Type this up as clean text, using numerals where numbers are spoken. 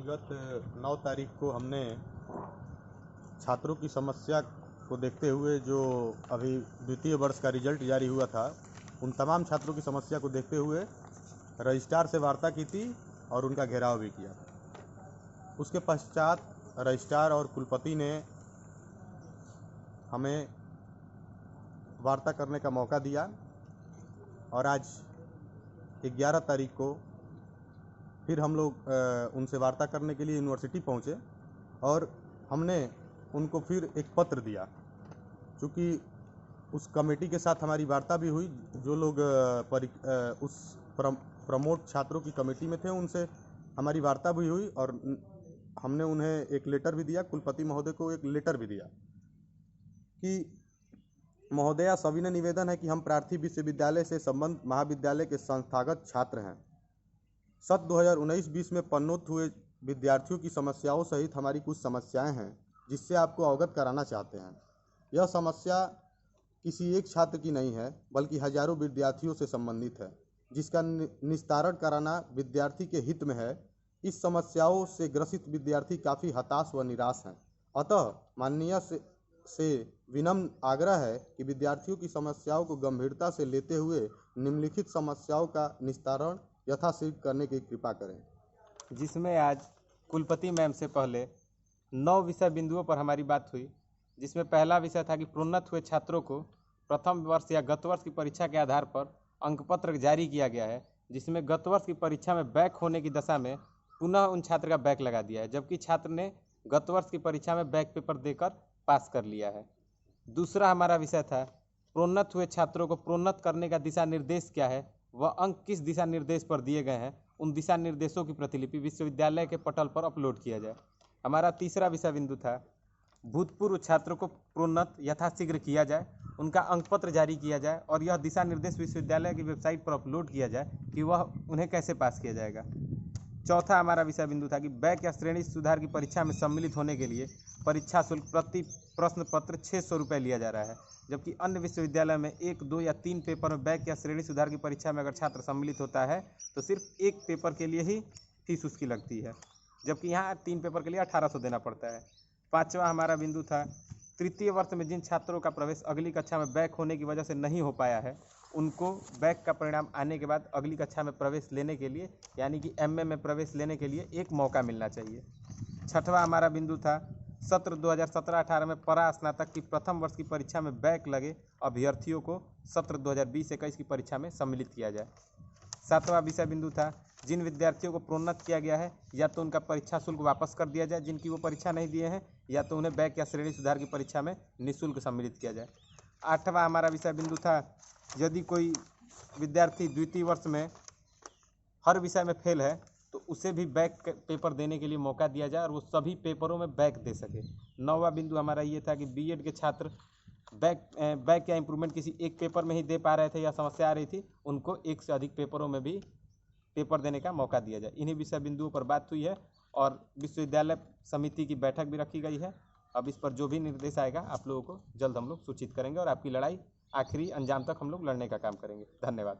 विगत 9 तारीख को हमने छात्रों की समस्या को देखते हुए जो अभी द्वितीय वर्ष का रिजल्ट जारी हुआ था, उन तमाम छात्रों की समस्या को देखते हुए रजिस्ट्रार से वार्ता की थी और उनका घेराव भी किया। उसके पश्चात रजिस्ट्रार और कुलपति ने हमें वार्ता करने का मौका दिया और आज 11 तारीख को फिर हम लोग उनसे वार्ता करने के लिए यूनिवर्सिटी पहुँचे और हमने उनको फिर एक पत्र दिया। चूँकि उस कमेटी के साथ हमारी वार्ता भी हुई, जो लोग उस प्रमोट छात्रों की कमेटी में थे, उनसे हमारी वार्ता भी हुई और हमने उन्हें एक लेटर भी दिया, कुलपति महोदय को एक लेटर भी दिया कि महोदया, सविनय निवेदन है कि हम प्रार्थी विश्वविद्यालय से संबद्ध महाविद्यालय के संस्थागत छात्र हैं। सत्र 2019-20 में पन्नोत हुए विद्यार्थियों की समस्याओं सहित हमारी कुछ समस्याएं हैं जिससे आपको अवगत कराना चाहते हैं। यह समस्या किसी एक छात्र की नहीं है, बल्कि हजारों विद्यार्थियों से संबंधित है, जिसका निस्तारण कराना विद्यार्थी के हित में है। इस समस्याओं से ग्रसित विद्यार्थी काफ़ी हताश व निराश हैं। अतः माननीय से विनम्र आग्रह है कि विद्यार्थियों की समस्याओं को गंभीरता से लेते हुए निम्नलिखित समस्याओं का निस्तारण यथाशीघ्र करने की कृपा करें। जिसमें आज कुलपति मैम से पहले 9 विषय बिंदुओं पर हमारी बात हुई, जिसमें पहला विषय था कि प्रोन्नत हुए छात्रों को प्रथम वर्ष या गत वर्ष की परीक्षा के आधार पर अंकपत्र जारी किया गया है, जिसमें गत वर्ष की परीक्षा में बैक होने की दशा में पुनः उन छात्र का बैक लगा दिया है, जबकि छात्र ने गत वर्ष की परीक्षा में बैक पेपर देकर पास कर लिया है। दूसरा हमारा विषय था प्रोन्नत हुए छात्रों को प्रोन्नत करने का दिशा निर्देश क्या है, वह अंक किस दिशा निर्देश पर दिए गए हैं, उन दिशा निर्देशों की प्रतिलिपि विश्वविद्यालय के पटल पर अपलोड किया जाए। हमारा तीसरा विषय बिंदु था भूतपूर्व छात्रों को प्रोन्नत यथाशीघ्र किया जाए, उनका अंकपत्र जारी किया जाए और यह दिशा निर्देश विश्वविद्यालय की वेबसाइट पर अपलोड किया जाए कि वह उन्हें कैसे पास किया जाएगा। चौथा हमारा विषय बिंदु था कि बैक या श्रेणी सुधार की परीक्षा में सम्मिलित होने के लिए परीक्षा शुल्क प्रति प्रश्न पत्र 600 रुपये लिया जा रहा है, जबकि अन्य विश्वविद्यालय में 1, 2 या 3 पेपर में बैक या श्रेणी सुधार की परीक्षा में अगर छात्र सम्मिलित होता है तो सिर्फ एक पेपर के लिए ही फीस उसकी लगती है, जबकि यहाँ 3 पेपर के लिए 1800 देना पड़ता है। पाँचवा हमारा बिंदु था तृतीय वर्ष में जिन छात्रों का प्रवेश अगली कक्षा में बैक होने की वजह से नहीं हो पाया है, उनको बैक का परिणाम आने के बाद अगली कक्षा में प्रवेश लेने के लिए, यानी कि एमए में प्रवेश लेने के लिए एक मौका मिलना चाहिए। छठवां हमारा बिंदु था सत्र 2017-18 में परा स्नातक की प्रथम वर्ष की परीक्षा में बैक लगे अभ्यर्थियों को सत्र 2020-21 की परीक्षा में सम्मिलित किया जाए। सातवां विषय बिंदु था जिन विद्यार्थियों को प्रोन्नत किया गया है या तो उनका परीक्षा शुल्क वापस कर दिया जाए जिनकी वो परीक्षा नहीं दिए हैं, या तो उन्हें बैक या श्रेणी सुधार की परीक्षा में निःशुल्क सम्मिलित किया जाए। आठवां हमारा विषय बिंदु था यदि कोई विद्यार्थी द्वितीय वर्ष में हर विषय में फेल है तो उसे भी बैक पेपर देने के लिए मौका दिया जाए और वो सभी पेपरों में बैक दे सके। नौवां बिंदु हमारा ये था कि बीएड के छात्र बैक या इम्प्रूवमेंट किसी एक पेपर में ही दे पा रहे थे या समस्या आ रही थी, उनको एक से अधिक पेपरों में भी पेपर देने का मौका दिया जाए। इन्हीं विषय बिंदुओं पर बात हुई है और विश्वविद्यालय समिति की बैठक भी रखी गई है। अब इस पर जो भी निर्देश आएगा आप लोगों को जल्द हम लोग सूचित करेंगे और आपकी लड़ाई आखिरी अंजाम तक हम लोग लड़ने का काम करेंगे। धन्यवाद।